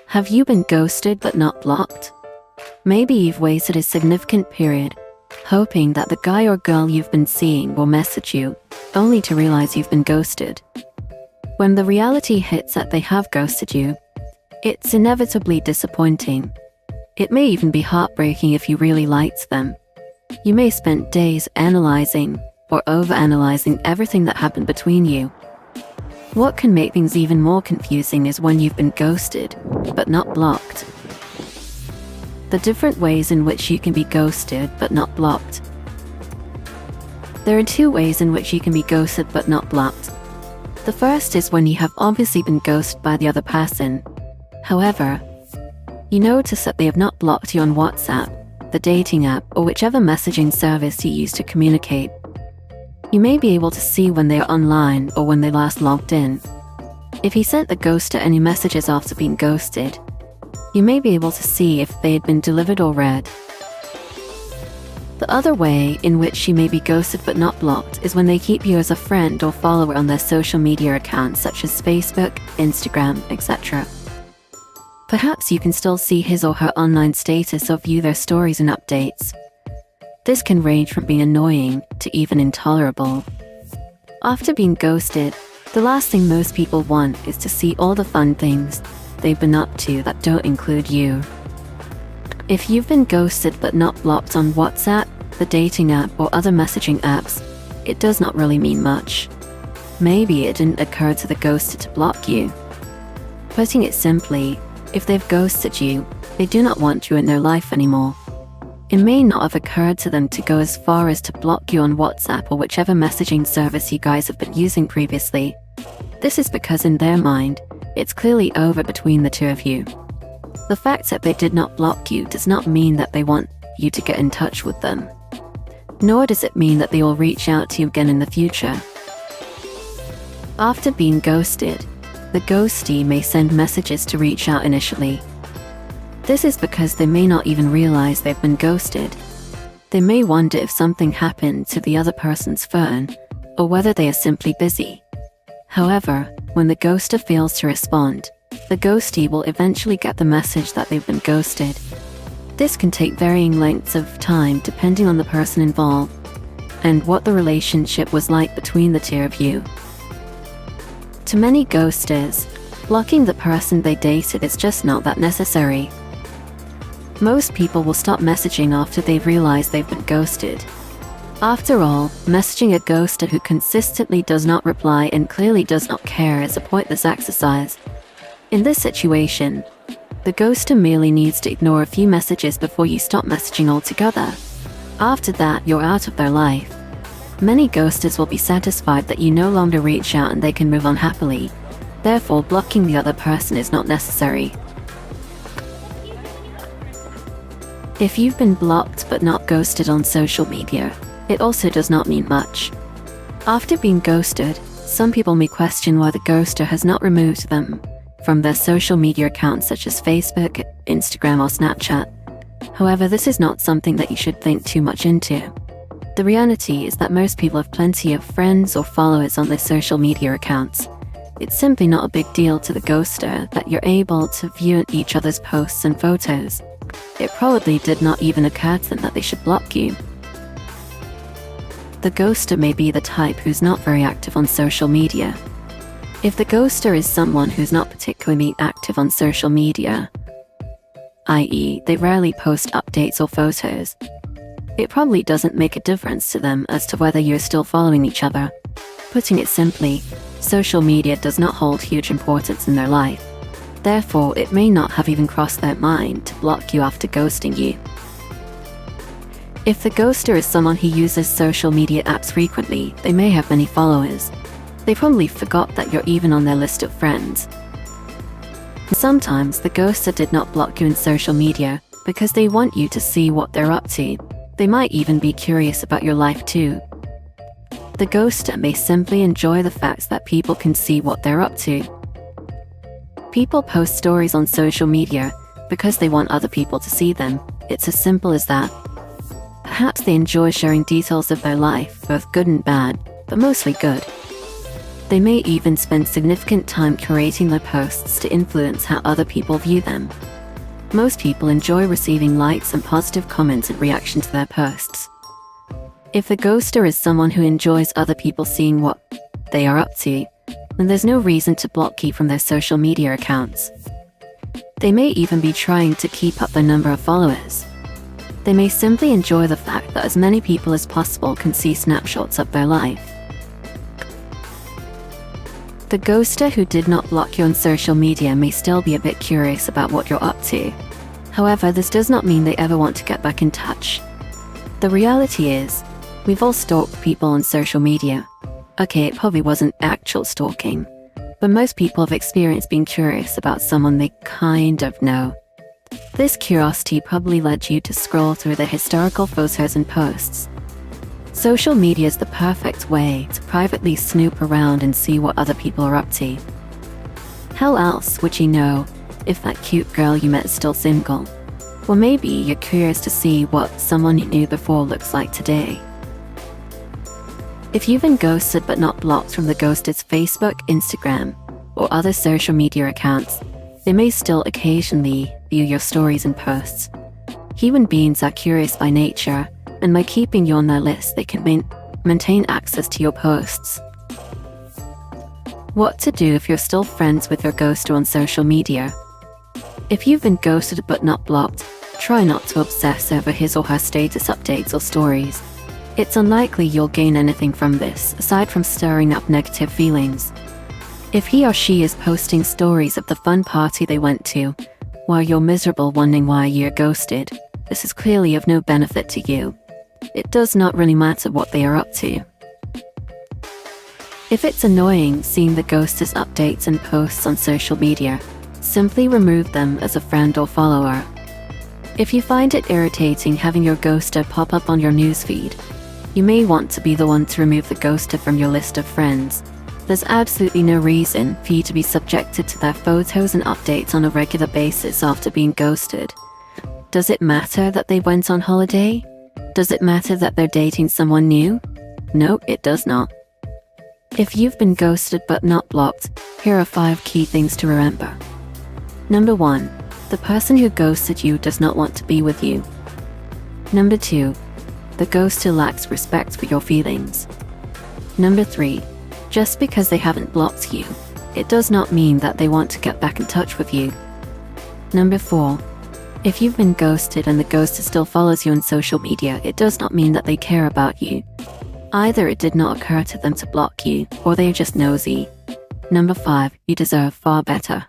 Have you been ghosted but not blocked? Maybe you've waited a significant period, hoping that the guy or girl you've been seeing will message you, only to realize you've been ghosted. When the reality hits that they have ghosted you, it's inevitably disappointing. It may even be heartbreaking if you really liked them. You may spend days analyzing or overanalyzing everything that happened between you. What can make things even more confusing is when you've been ghosted, but not blocked. The different ways in which you can be ghosted but not blocked. There are two ways in which you can be ghosted but not blocked. The first is when you have obviously been ghosted by the other person. However, you notice that they have not blocked you on WhatsApp, the dating app, or whichever messaging service you use to communicate. You may be able to see when they are online or when they last logged in. If he sent the ghoster any messages after being ghosted, you may be able to see if they had been delivered or read. The other way in which you may be ghosted but not blocked is when they keep you as a friend or follower on their social media accounts such as Facebook, Instagram, etc. Perhaps you can still see his or her online status or view their stories and updates. This can range from being annoying to even intolerable. After being ghosted, the last thing most people want is to see all the fun things they've been up to that don't include you. If you've been ghosted but not blocked on WhatsApp, the dating app, or other messaging apps, it does not really mean much. Maybe it didn't occur to the ghoster to block you. Putting it simply, if they've ghosted you, they do not want you in their life anymore. It may not have occurred to them to go as far as to block you on WhatsApp or whichever messaging service you guys have been using previously. This is because in their mind, it's clearly over between the two of you. The fact that they did not block you does not mean that they want you to get in touch with them. Nor does it mean that they will reach out to you again in the future. After being ghosted, the ghostee may send messages to reach out initially. This is because they may not even realize they've been ghosted. They may wonder if something happened to the other person's phone, or whether they are simply busy. However, when the ghoster fails to respond, the ghostee will eventually get the message that they've been ghosted. This can take varying lengths of time depending on the person involved and what the relationship was like between the two of you. To many ghosters, blocking the person they dated is just not that necessary. Most people will stop messaging after they've realized they've been ghosted. After all, messaging a ghoster who consistently does not reply and clearly does not care is a pointless exercise. In this situation, the ghoster merely needs to ignore a few messages before you stop messaging altogether. After that, you're out of their life. Many ghosters will be satisfied that you no longer reach out and they can move on happily. Therefore, blocking the other person is not necessary. If you've been blocked but not ghosted on social media, it also does not mean much. After being ghosted, some people may question why the ghoster has not removed them from their social media accounts such as Facebook, Instagram, or Snapchat. However, this is not something that you should think too much into. The reality is that most people have plenty of friends or followers on their social media accounts. It's simply not a big deal to the ghoster that you're able to view each other's posts and photos. It probably did not even occur to them that they should block you. The ghoster may be the type who's not very active on social media. If the ghoster is someone who's not particularly active on social media, i.e., they rarely post updates or photos, it probably doesn't make a difference to them as to whether you're still following each other. Putting it simply, social media does not hold huge importance in their life. Therefore, it may not have even crossed their mind to block you after ghosting you. If the ghoster is someone who uses social media apps frequently, they may have many followers. They probably forgot that you're even on their list of friends. Sometimes the ghoster did not block you in social media because they want you to see what they're up to. They might even be curious about your life too. The ghoster may simply enjoy the fact that people can see what they're up to. People post stories on social media because they want other people to see them. It's as simple as that. Perhaps they enjoy sharing details of their life, both good and bad, but mostly good. They may even spend significant time curating their posts to influence how other people view them. Most people enjoy receiving likes and positive comments in reaction to their posts. If the ghoster is someone who enjoys other people seeing what they are up to, then there's no reason to block you from their social media accounts. They may even be trying to keep up their number of followers. They may simply enjoy the fact that as many people as possible can see snapshots of their life. The ghoster who did not block you on social media may still be a bit curious about what you're up to. However, this does not mean they ever want to get back in touch. The reality is, we've all stalked people on social media. Okay, it probably wasn't actual stalking, but most people have experienced being curious about someone they kind of know. This curiosity probably led you to scroll through their historical photos and posts. Social media is the perfect way to privately snoop around and see what other people are up to. How else would you know if that cute girl you met is still single? Or maybe you're curious to see what someone you knew before looks like today. If you've been ghosted but not blocked from the ghosted's Facebook, Instagram, or other social media accounts, they may still occasionally view your stories and posts. Human beings are curious by nature, and by keeping you on their list, they can maintain access to your posts. What to do if you're still friends with your ghoster on social media? If you've been ghosted but not blocked, try not to obsess over his or her status updates or stories. It's unlikely you'll gain anything from this, aside from stirring up negative feelings. If he or she is posting stories of the fun party they went to, while you're miserable wondering why you're ghosted, this is clearly of no benefit to you. It does not really matter what they are up to. If it's annoying seeing the ghoster's updates and posts on social media, simply remove them as a friend or follower. If you find it irritating having your ghoster pop up on your newsfeed, you may want to be the one to remove the ghoster from your list of friends. There's absolutely no reason for you to be subjected to their photos and updates on a regular basis after being ghosted. Does it matter that they went on holiday? Does it matter that they're dating someone new? No, it does not. If you've been ghosted but not blocked, here are 5 key things to remember. Number 1. The person who ghosted you does not want to be with you. Number 2. The ghoster lacks respect for your feelings. Number 3. Just because they haven't blocked you, it does not mean that they want to get back in touch with you. Number 4. If you've been ghosted and the ghoster still follows you on social media, it does not mean that they care about you. Either it did not occur to them to block you, or they are just nosy. Number 5. You deserve far better.